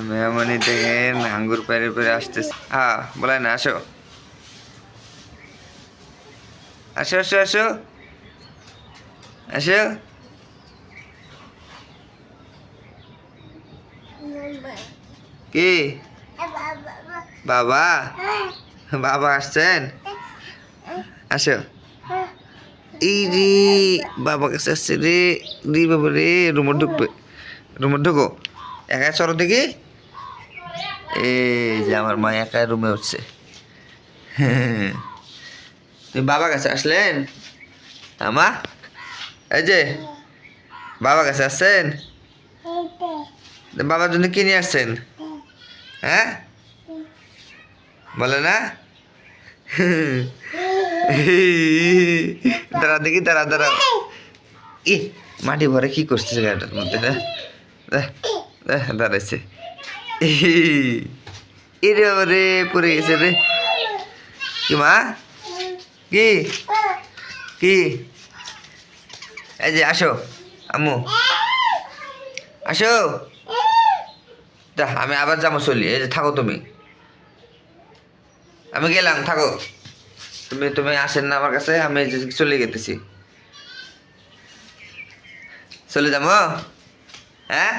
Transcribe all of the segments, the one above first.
মেহমানি দেখেন আঙ্গুর পেরে পেরে আসতেছে। হ্যাঁ বলেন, আসো আসো আসো আসো আসো। কি বাবা? বাবা আসছেন? আসো। এই রে, বাবা কাছে আসছে রে। রে বাবা রে, রুমে ঢুকবে, রুমে ঢুকো। একা চলো দেখি। এই যে আমার মা একা রুমে উঠছে। তুমি বাবা কাছে আসলেন? আমা, এই যে বাবা কাছে আসছেন? বাবার জন্য কি নিয়ে আসছেন? হ্যাঁ বলে না। দাঁড়া দেখি, দাঁড়া দাঁড়া। ই মাটি ভরে কি করতেছে গাড়িটার মধ্যে? দাঁড়াইছে। এরে বাবা রে, পড়ে গেছে রে। কি মা? কি কি? এই যে আসো আম্মু, আসো। তা আমি আবার যাবো, চলি। এই যে থাকো তুমি, আমি গেলাম, থাকো। তুমি তুমি আসেন না আমার কাছে, আমি চলে যেতেছি। চলে যাবো? হ্যাঁ।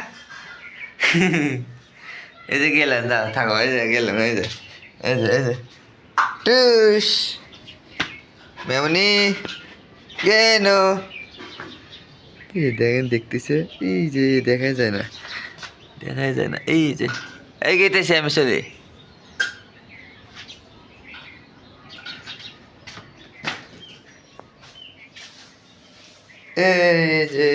এই যে গেলাম, দাও থাকো। এই যে গেলাম, এই যে এই যে এই যে টুস মেমনি কেন? কি দেখেন, দেখতেছে। এই যে দেখা যায় না, দেখা যায় না। এই যে এই গেতেছে, আমি চলে। এই যে